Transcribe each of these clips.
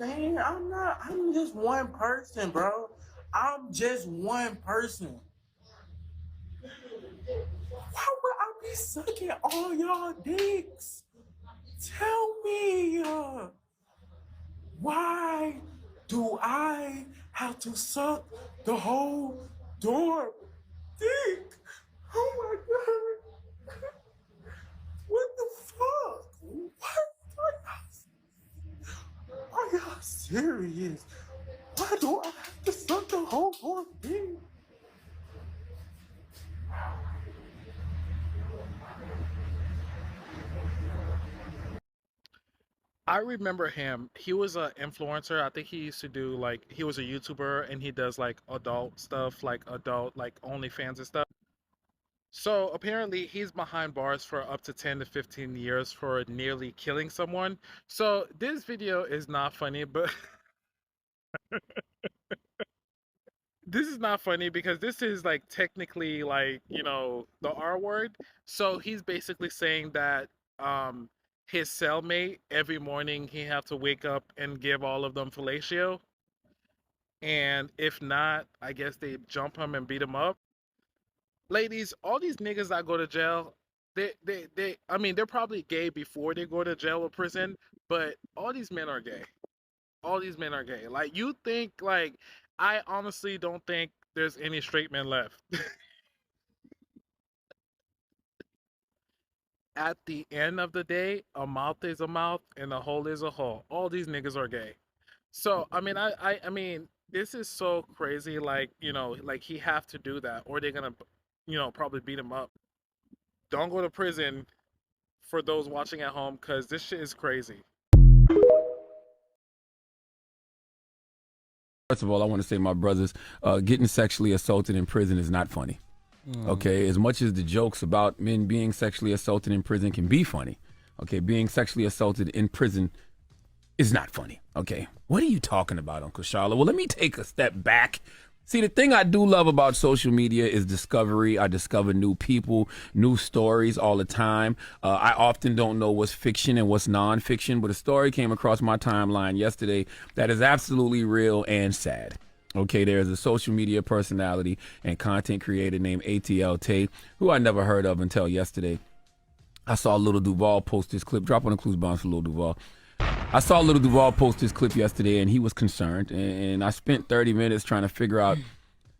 understand? I'm just one person, bro. I'm just one person. Why would I be sucking all y'all dicks? Tell me, why do I have to suck the whole door dick? Oh my god. What the fuck? What? Are y'all serious? Why do I have to suck the whole door dick? I remember him. He was an influencer. I think he used to do like he was a YouTuber and he does like adult stuff, like adult like OnlyFans and stuff. So apparently he's behind bars for up to 10 to 15 years for nearly killing someone. So this video is not funny, but this is not funny because this is like technically like, you know, the R word. So he's basically saying that um his cellmate every morning he have to wake up and give all of them fellatio, and if not, I guess they jump him and beat him up. Ladies, all these niggas that go to jail, they I mean, they're probably gay before they go to jail or prison, but all these men are gay. All these men are gay. Like you think like I honestly don't think there's any straight men left. At the end of the day, a mouth is a mouth and a hole is a hole. All these niggas are gay. So I mean, this is so crazy. Like you know, like he have to do that, or they're gonna, you know, probably beat him up. Don't go to prison for those watching at home, cause this shit is crazy. First of all, I want to say, my brothers, getting sexually assaulted in prison is not funny. Okay, as much as the jokes about men being sexually assaulted in prison can be funny, okay, being sexually assaulted in prison is not funny. Okay, what are you talking about, Uncle Charlotte? Well, let me take a step back. See, the thing I do love about social media is discovery. I discover new people, new stories all the time. I often don't know what's fiction and what's nonfiction, but a story came across my timeline yesterday that is absolutely real and sad. Okay, there's a social media personality and content creator named ATL Tayh, who I never heard of until yesterday. I saw Little Duval post this clip. Drop on the clues bombs for Little Duval. I saw Little Duval post this clip yesterday, and he was concerned. And I spent 30 minutes trying to figure out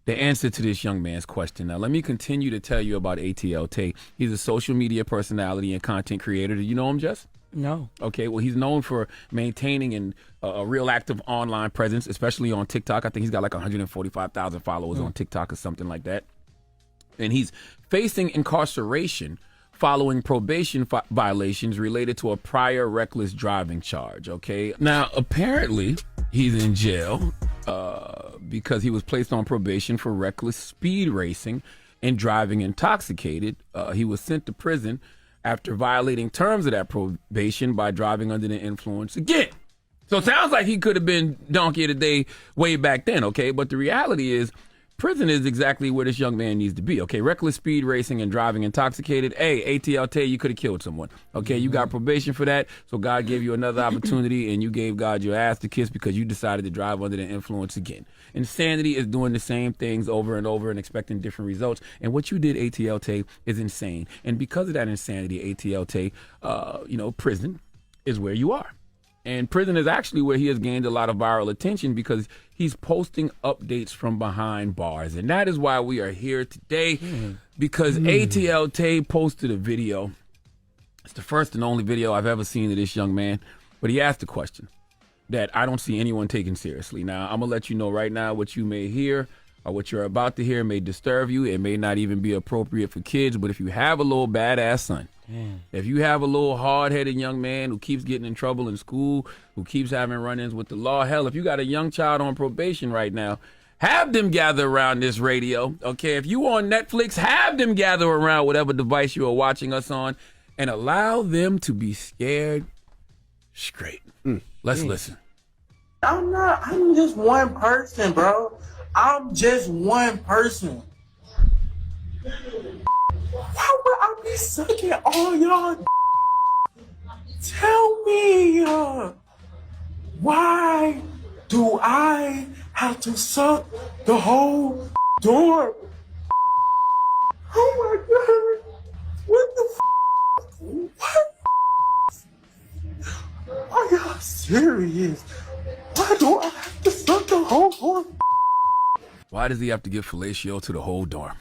the answer to this young man's question. Now, let me continue to tell you about ATL Tayh. He's a social media personality and content creator. Do you know him, Jess? No. Okay, well, he's known for maintaining a real active online presence, especially on TikTok. I think he's got like 145,000 followers on TikTok or something like that. And he's facing incarceration following probation violations related to a prior reckless driving charge, okay? Now, apparently, he's in jail because he was placed on probation for reckless speed racing and driving intoxicated. He was sent to prison after violating terms of that probation by driving under the influence again. So it sounds like he could have been donkey of the day way back then, okay? But the reality is, prison is exactly where this young man needs to be, okay? Reckless speed racing and driving intoxicated. Hey, ATL Tayh, you could have killed someone, okay? You got probation for that, so God gave you another opportunity, and you gave God your ass to kiss because you decided to drive under the influence again. Insanity is doing the same things over and over and expecting different results, and what you did, ATL Tayh, is insane. And because of that insanity, ATL Tayh, prison is where you are. And prison is actually where he has gained a lot of viral attention because he's posting updates from behind bars. And that is why we are here today, because ATL Tayh posted a video. It's the first and only video I've ever seen of this young man. But he asked a question that I don't see anyone taking seriously. Now, I'm going to let you know right now what you may hear or what you're about to hear may disturb you. It may not even be appropriate for kids. But if you have a little badass son, if you have a little hard-headed young man who keeps getting in trouble in school, who keeps having run-ins with the law, hell, if you got a young child on probation right now, have them gather around this radio, okay? If you on Netflix, have them gather around whatever device you are watching us on and allow them to be scared straight. Let's listen. I'm just one person, bro. I'm just one person. Why would I be sucking all y'all? Tell me, why I have to suck the whole door. Oh my god. What the What? Are y'all serious? Why do I have to suck the whole door? Why does he have to give fellatio to the whole dorm?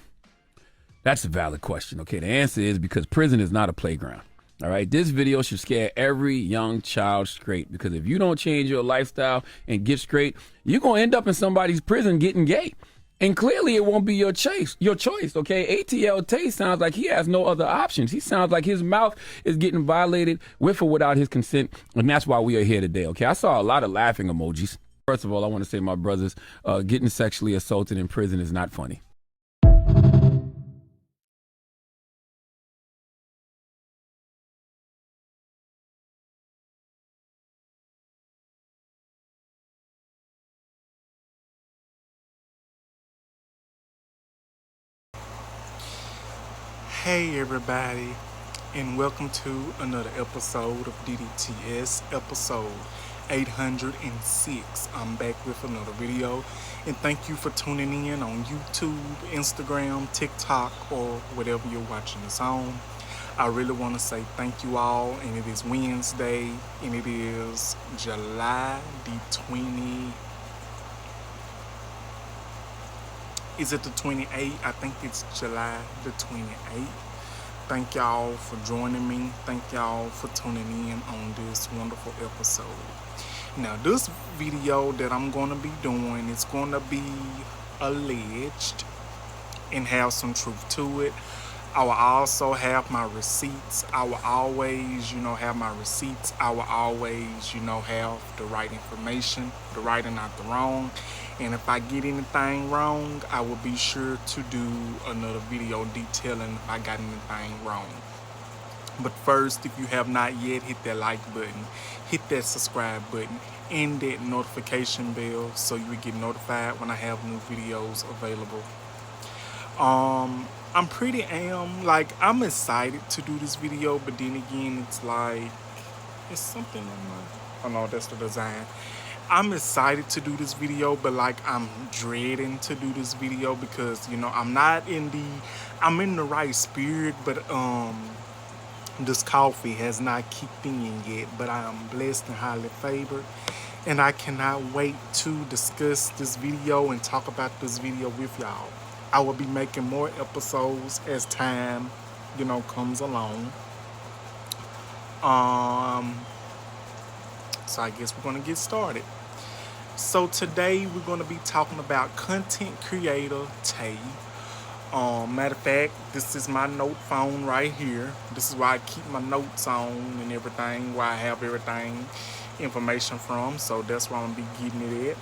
That's a valid question. Okay, the answer is because prison is not a playground. All right, this video should scare every young child straight, because if you don't change your lifestyle and get straight, you're going to end up in somebody's prison getting gay. And clearly it won't be your choice, okay? ATL Tayh sounds like he has no other options. He sounds like his mouth is getting violated with or without his consent, and that's why we are here today, okay? I saw a lot of laughing emojis. First of all, I want to say, my brothers, getting sexually assaulted in prison is not funny. Hey everybody, and welcome to another episode of DDTS, episode 806. I'm back with another video, and thank you for tuning in on YouTube, Instagram, TikTok, or whatever you're watching this on. I really want to say thank you all, and it is Wednesday, and it is July the 20th. Is it the 28th? I think it's July the 28th. Thank y'all for joining me. Thank y'all for tuning in on this wonderful episode. Now, this video that I'm going to be doing is going to be alleged and have some truth to it. I will also have my receipts. I will always, have my receipts. I will always, have the right information, the right and not the wrong. And if I get anything wrong, I will be sure to do another video detailing if I got anything wrong. But first, if you have not yet, hit that like button, hit that subscribe button, and that notification bell so you will get notified when I have new videos available. I'm excited to do this video, but then again, it's something oh no, that's the design. I'm excited to do this video, but I'm dreading to do this video because, I'm in the right spirit, but this coffee has not kicked in yet, but I am blessed and highly favored, and I cannot wait to discuss this video and talk about this video with y'all. I will be making more episodes as time, comes along. So I guess we're gonna get started. So today we're gonna be talking about content creator Tayh. Matter of fact, this is my note phone right here. This is where I keep my notes on and everything, where I have information from. So that's where I'm gonna be getting it at.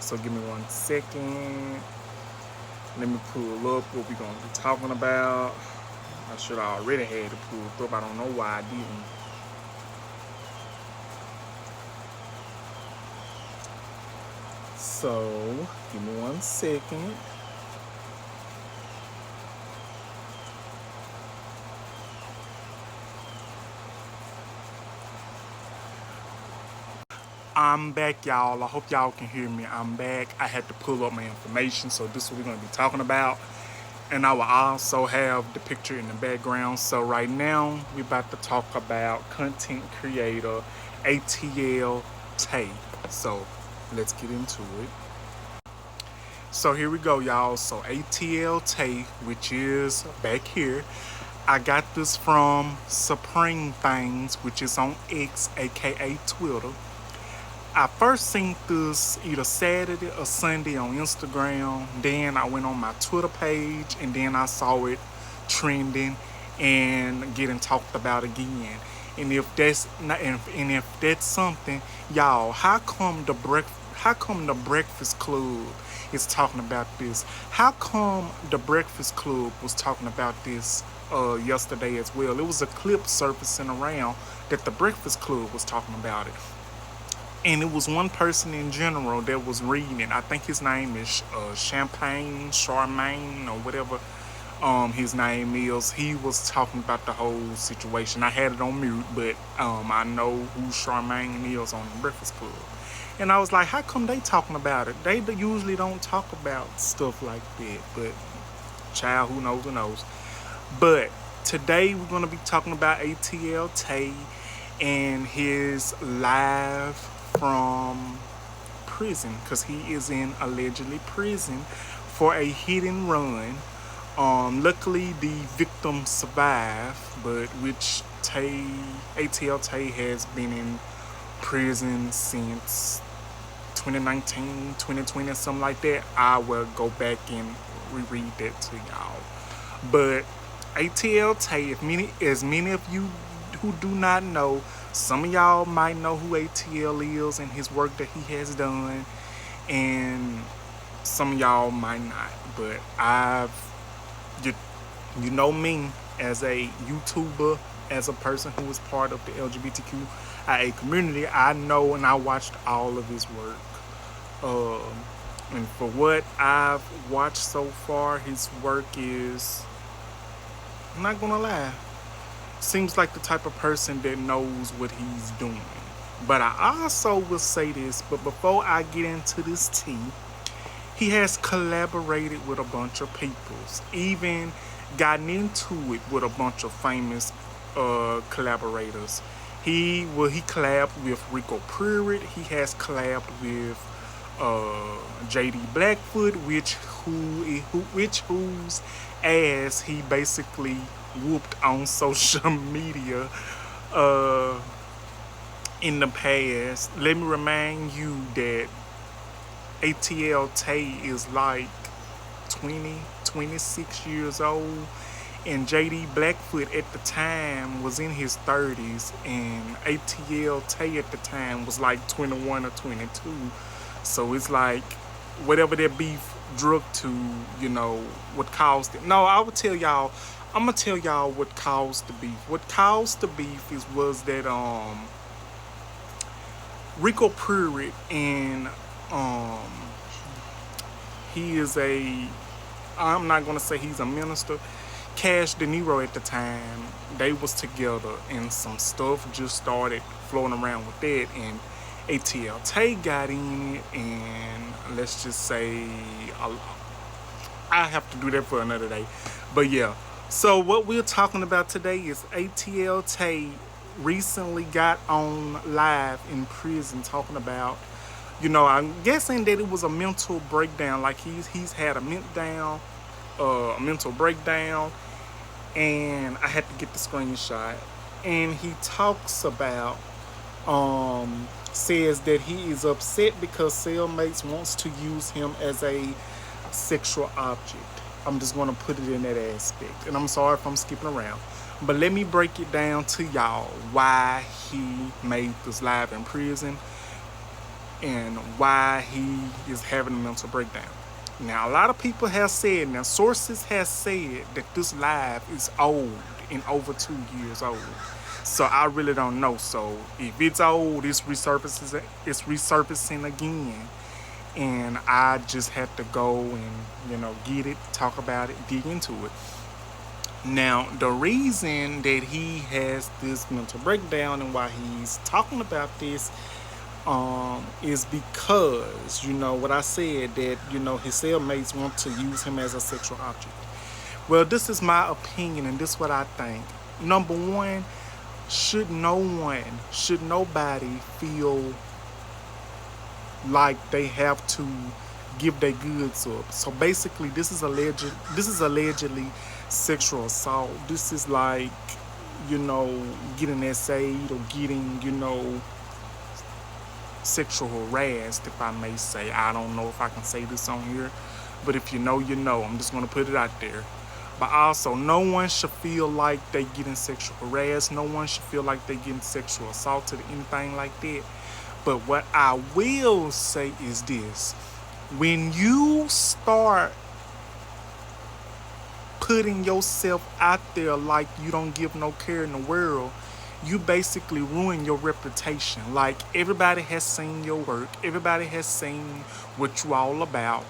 So give me 1 second. Let me pull up what we're gonna be talking about. I should have already had it pulled up. I don't know why I didn't. So give me 1 second. I'm back, y'all. I hope y'all can hear me. I'm back. I had to pull up my information, so this is what we're going to be talking about. And I will also have the picture in the background. So right now, we're about to talk about content creator ATL Tayh. So let's get into it. So here we go, y'all. So ATL Tayh, which is back here. I got this from Supreme Things, which is on X, aka Twitter. I first seen this either Saturday or Sunday on Instagram. Then I went on my Twitter page, and then I saw it trending and getting talked about again. And if that's not, and if that's something, y'all, how come the Breakfast Club is talking about this? How come the Breakfast Club was talking about this yesterday as well? It was a clip surfacing around that the Breakfast Club was talking about it. And it was one person in general that was reading it. I think his name is Charmaine, or whatever his name is. He was talking about the whole situation. I had it on mute, but I know who Charmaine is on the Breakfast Club. And I was like, how come they talking about it? They usually don't talk about stuff like that. But child, who knows, who knows. But today we're going to be talking about ATL Tayh and his live from prison, because he is in allegedly prison for a hit and run. Luckily the victim survived, but which ATL Tayh has been in prison since 2019, 2020, something like that. I will go back and reread that to y'all. But ATL Tayh, as many of you who do not know, some of y'all might know who ATL is and his work that he has done, and some of y'all might not. But you know me as a YouTuber, as a person who is part of the LGBTQIA community. I know and I watched all of his work. And for what I've watched so far, his work is, I'm not gonna lie, seems like the type of person that knows what he's doing. But I also will say this, but before I get into this tea, he has collaborated with a bunch of peoples, even gotten into it with a bunch of famous collaborators. He collabed with Rico Pruitt. He has collabed with JD Blackfoot, whose ass he basically whooped on social media in the past. Let me remind you that ATL Tayh is like 26 years old, and JD Blackfoot at the time was in his 30s, and ATL Tayh at the time was like 21 or 22. So it's like whatever that beef drug to, what caused it. No, I'm gonna tell y'all what caused the beef. What caused the beef was that Rico Pruitt and he is I'm not gonna say he's a minister, Cash De Niro at the time, they was together, and some stuff just started floating around with that, and ATL Tayh got in it, and let's just say I have to do that for another day. But yeah, so what we're talking about today is ATL Tayh recently got on live in prison talking about, I'm guessing that it was a mental breakdown. Like he's had a mental breakdown, and I had to get the screenshot. And he talks about, says that he is upset because cellmates wants to use him as a sexual object. I'm just going to put it in that aspect. And I'm sorry if I'm skipping around. But let me break it down to y'all why he made this live in prison and why he is having a mental breakdown. Now, a lot of people have said, sources have said that this live is old and over 2 years old. So I really don't know. So if it's old, it's resurfacing again. And I just had to go and, get it, talk about it, dig into it. Now, the reason that he has this mental breakdown and why he's talking about this is because, what I said, that, his cellmates want to use him as a sexual object. Well, this is my opinion, and this is what I think. Number one, should nobody feel like they have to give their goods up. So basically, this is allegedly sexual assault. This is like, getting essayed or getting, sexual harassed, if I may say. I don't know if I can say this on here, but if you know, you know. I'm just going to put it out there. But also, no one should feel like they getting sexual harassed. No one should feel like they getting sexual assaulted or anything like that. But what I will say is this. When you start putting yourself out there like you don't give no care in the world, you basically ruin your reputation. Like, everybody has seen your work. Everybody has seen what you all about.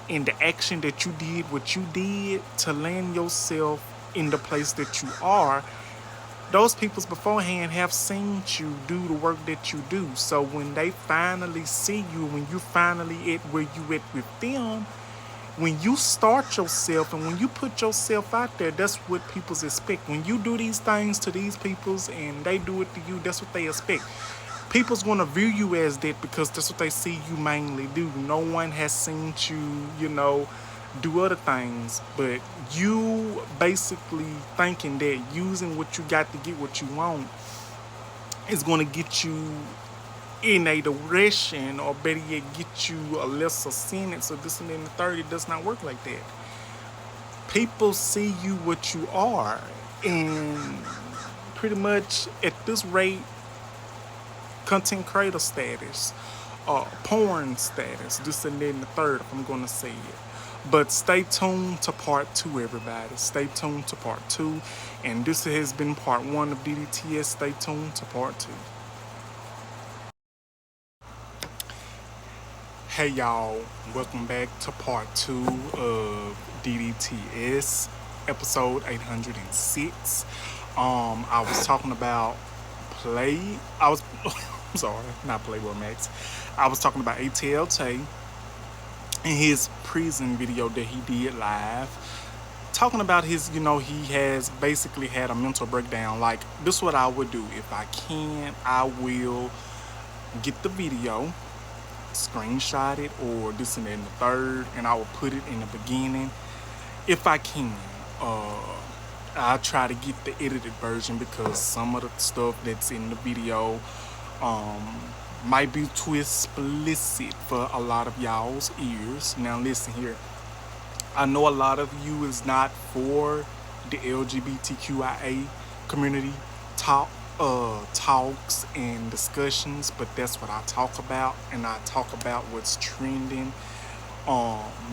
And the action that you did, what you did to land yourself in the place that you are, those peoples beforehand have seen you do the work that you do. So when they finally see you, when you finally at where you at with them, when you start yourself and when you put yourself out there, that's what peoples expect. When you do these things to these peoples and they do it to you, that's what they expect. People's gonna view you as that because that's what they see you mainly do. No one has seen you, do other things, but you basically thinking that using what you got to get what you want is gonna get you in a direction, or better yet, get you a lesser sentence or this and then the third. It does not work like that. People see you what you are, and pretty much at this rate, content creator status, porn status, this and then the third, if I'm gonna say it. But stay tuned to part 2, everybody. Stay tuned to part 2. And this has been part 1 of DDTS. Stay tuned to part 2. Hey y'all, welcome back to part 2 of DDTS, episode 806. I was talking about I'm sorry, not Playboy Max. I was talking about ATL Tayh in his prison video that he did live. Talking about his, he has basically had a mental breakdown. Like, this is what I would do. If I can, I will get the video, screenshot it, or this and that and the third, and I will put it in the beginning if I can. I try to get the edited version because some of the stuff that's in the video might be too explicit for a lot of y'all's ears. Now listen here, I know a lot of you is not for the LGBTQIA community talks and discussions, but that's what I talk about, and I talk about what's trending.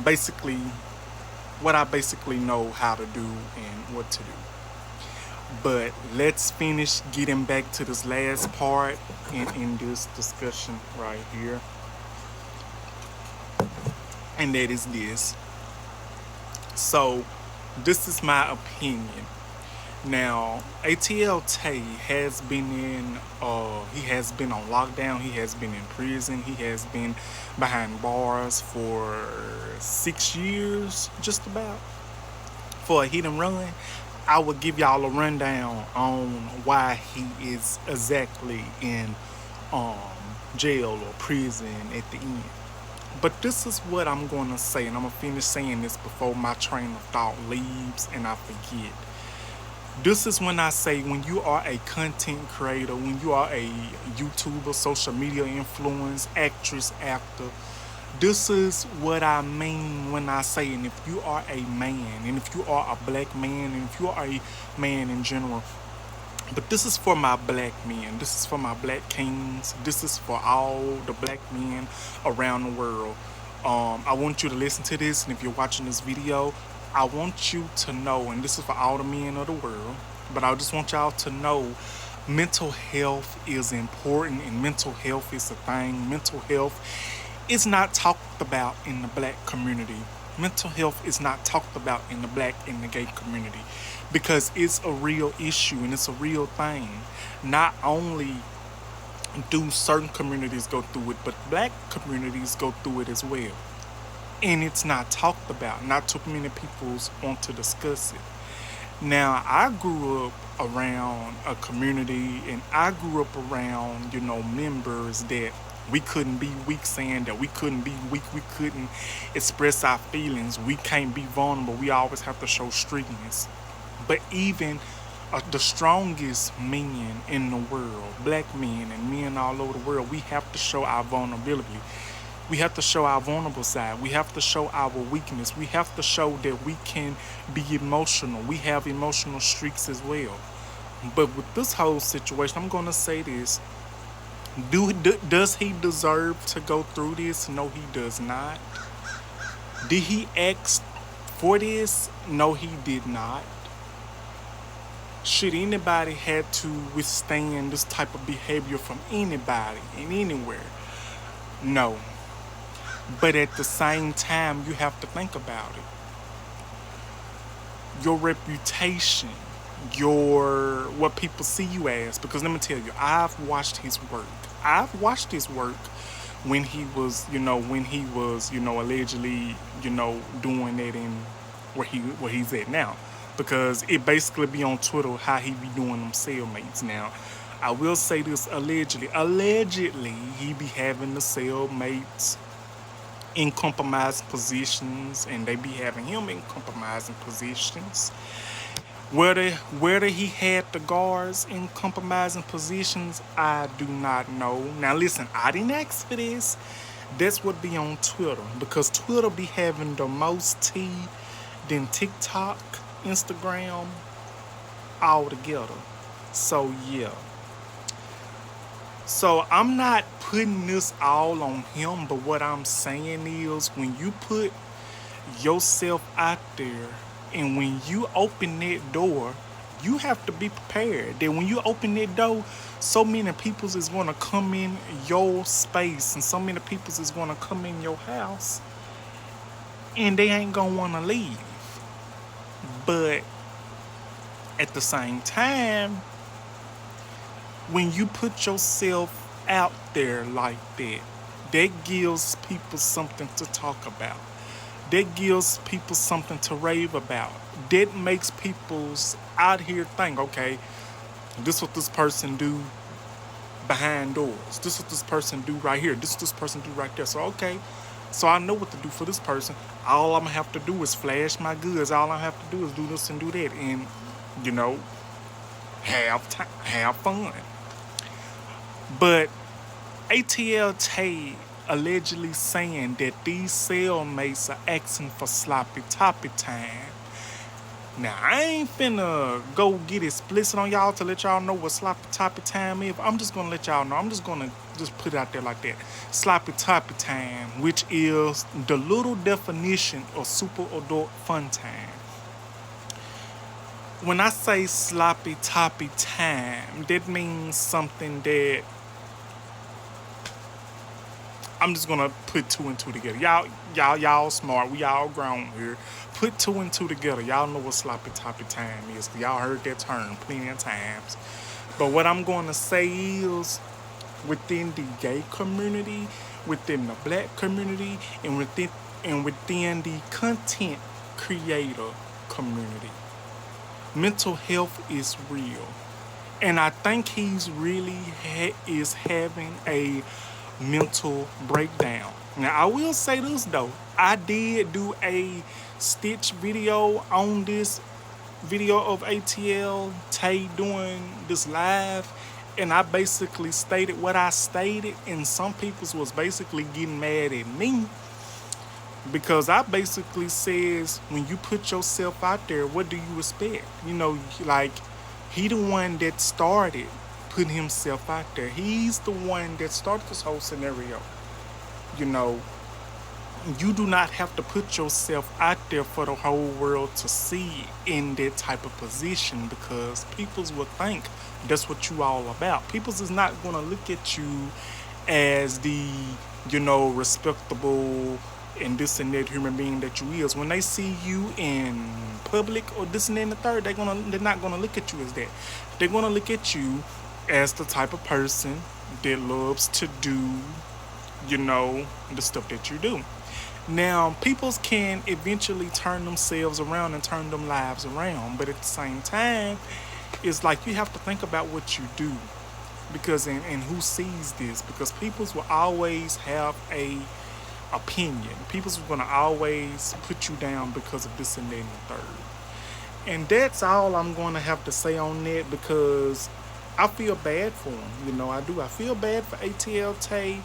Basically, what I basically know how to do and what to do. But let's finish getting back to this last part in this discussion right here, and that is this. So, this is my opinion. Now, ATL Tayh has been he has been on lockdown, he has been in prison, he has been behind bars for 6 years, just about, for a hit and run. I will give y'all a rundown on why he is exactly in jail or prison at the end. But this is what I'm going to say, and I'm going to finish saying this before my train of thought leaves and I forget. This is when I say, when you are a content creator, when you are a YouTuber, social media influence, actress, actor, this is what I mean when I say, and if you are a man, and if you are a black man, and if you are a man in general, but this is for my black men, this is for my black kings, this is for all the black men around the world. I want you to listen to this, and if you're watching this video, I want you to know, and this is for all the men of the world, but I just want y'all to know, mental health is important, and mental health is a thing. Mental health is not talked about in the black community. Mental health is not talked about in the black and the gay community, because it's a real issue and it's a real thing. Not only do certain communities go through it, but black communities go through it as well. And it's not talked about. Not too many people want to discuss it. Now, I grew up around a community, and I grew up around, members that we couldn't be weak, saying that we couldn't be weak, we couldn't express our feelings, we can't be vulnerable, we always have to show strengthness. But even the strongest men in the world, black men and men all over the world, we have to show our vulnerability. We have to show our vulnerable side. We have to show our weakness. We have to show that we can be emotional. We have emotional streaks as well. But with this whole situation, I'm going to say this. Does he deserve to go through this? No, he does not. Did he ask for this? No, he did not. Should anybody had to withstand this type of behavior from anybody and anywhere? No. But at the same time, you have to think about it. Your reputation, what people see you as. Because let me tell you, I've watched his work. I've watched his work when he was, allegedly, doing it in where he's at now. Because it basically be on Twitter how he be doing them cellmates. Now, I will say this, allegedly he be having the cellmates in compromising positions, and they be having him in compromising positions. Whether he had the guards in compromising positions, I do not know. Now listen, I didn't ask for this. That's what be on Twitter, because Twitter be having the most tea than TikTok, Instagram, all together. So yeah. So I'm not putting this all on him, but what I'm saying is, when you put yourself out there and when you open that door, you have to be prepared that when you open that door, so many people is going to come in your space and so many people is going to come in your house and they ain't going to want to leave. But at the same time, when you put yourself out there like that, that gives people something to talk about. That gives people something to rave about. That makes people's out here think, okay, this what this person do behind doors. This what this person do right here. This person do right there. So okay, so I know what to do for this person. All I'm gonna have to do is flash my goods. All I have to do is do this and do that, and have fun. But ATL Tayh allegedly saying that these cellmates are asking for sloppy toppy time. Now, I ain't finna go get explicit on y'all to let y'all know what sloppy toppy time is. I'm just gonna let y'all know. I'm just gonna put it out there like that. Sloppy toppy time, which is the little definition of super adult fun time. When I say sloppy toppy time, that means something that I'm just gonna put two and two together. Y'all smart. We all grown here. Put two and two together. Y'all know what sloppy toppy time is. Y'all heard that term plenty of times. But what I'm gonna say is, within the gay community, within the black community, and within the content creator community, mental health is real. And I think he's really is having a mental breakdown. Now, I will say this though. I did do a stitch video on this video of ATL Tayh doing this live, and I basically stated what I stated, and some people was basically getting mad at me because I basically says, when you put yourself out there, what do you expect? Like, he the one that started putting himself out there. He's the one that started this whole scenario. You do not have to put yourself out there for the whole world to see in that type of position, because peoples will think that's what you all about. Peoples is not going to look at you as the, respectable and this and that human being that you is. When they see you in public or this and that and the third, they're not gonna look at you as that. They're gonna look at you as the type of person that loves to do, the stuff that you do. Now, people can eventually turn themselves around and turn them lives around, but at the same time, it's like you have to think about what you do, because and who sees this, because people will always have a opinion. People's gonna always put you down because of this and that and the third. And that's all I'm gonna have to say on that, because I feel bad for him. I do. I feel bad for ATL Tayh.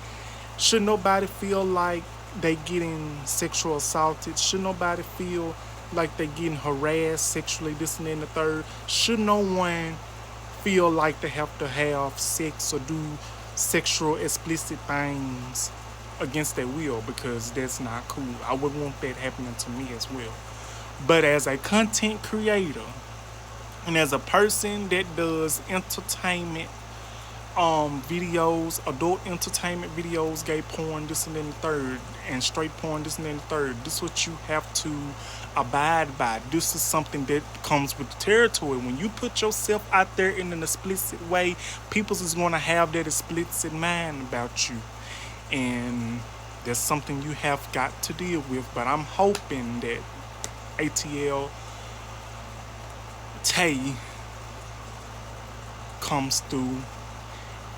Should nobody feel like they getting sexual assaulted? Should nobody feel like they getting harassed sexually, this and that and the third? Should no one feel like they have to have sex or do sexual explicit things against their will? Because that's not cool. I wouldn't want that happening to me as well. But as a content creator and as a person that does entertainment videos, adult entertainment videos, gay porn, this and then the third, and straight porn, this and then the third, this is what you have to abide by. This is something that comes with the territory. When you put yourself out there in an explicit way, people is going to have that explicit mind about you. And that's something you have got to deal with. But I'm hoping that ATL Tayh comes through,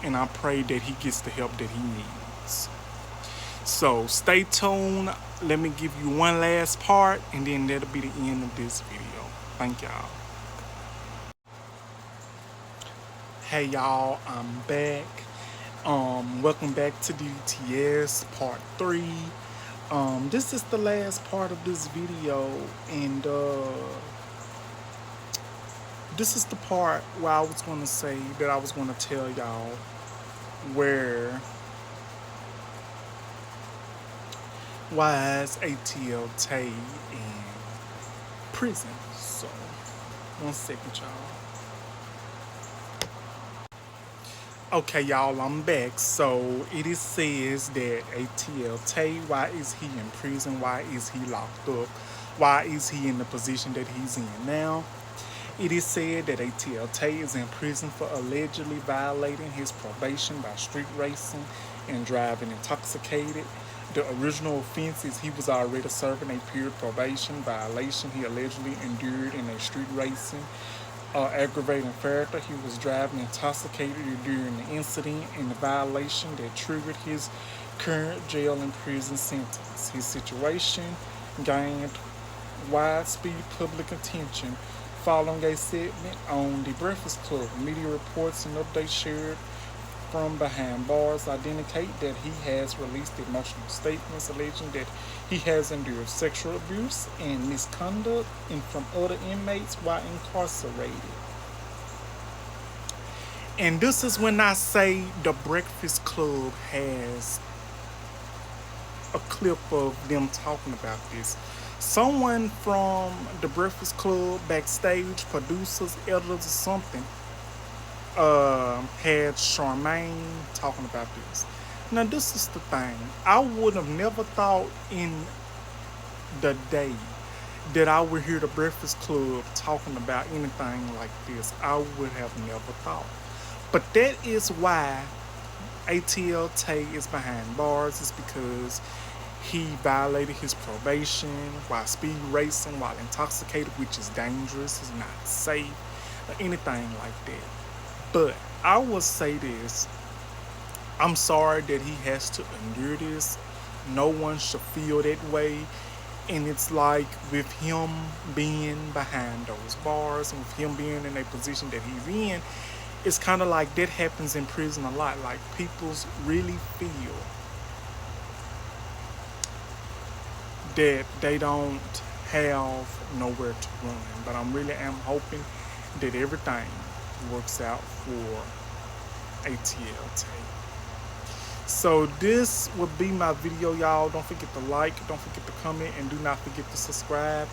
and I pray that he gets the help that he needs. So stay tuned. Let me give you one last part, and then that'll be the end of this video. Thank y'all. Hey y'all, I'm back. Welcome back to DDTS part 3. This is the last part of this video, and this is the part where I was gonna say that I was gonna tell y'all why is ATL Tayh in prison. So, one second, y'all. Okay, y'all, I'm back. So, it is says that ATL Tayh, why is he in prison? Why is he locked up? Why is he in the position that he's in now? It is said that ATL Tayh is in prison for allegedly violating his probation by street racing and driving intoxicated. The original offense is he was already serving a period probation violation he allegedly endured in a street racing aggravating factor. He was driving intoxicated during the incident and the violation that triggered his current jail and prison sentence. His situation gained widespread public attention following a segment on The Breakfast Club. Media reports and updates shared from behind bars indicate that he has released emotional statements alleging that he has endured sexual abuse and misconduct from other inmates while incarcerated. And this is when I say The Breakfast Club has a clip of them talking about this. Someone from The Breakfast Club, backstage, producers, editors, or something, had Charmaine talking about this. Now, this is the thing. I would have never thought in the day that I would hear The Breakfast Club talking about anything like this. I would have never thought. But that is why ATL Tayh is behind bars, is because he violated his probation while speed racing, while intoxicated, which is dangerous, is not safe, or anything like that. But I will say this, I'm sorry that he has to endure this. No one should feel that way. And it's like with him being behind those bars and with him being in a position that he's in, it's kind of like that happens in prison a lot. Like people really feel that they don't have nowhere to run. But I really am hoping that everything works out for ATL Tayh. So this will be my video, y'all. Don't forget to like, don't forget to comment, and do not forget to subscribe.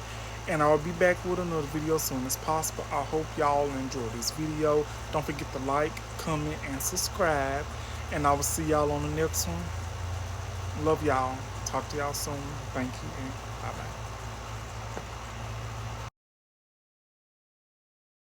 And I'll be back with another video as soon as possible. I hope y'all enjoy this video. Don't forget to like, comment, and subscribe. And I will see y'all on the next one. Love y'all. Talk to y'all soon. Thank you, and bye-bye.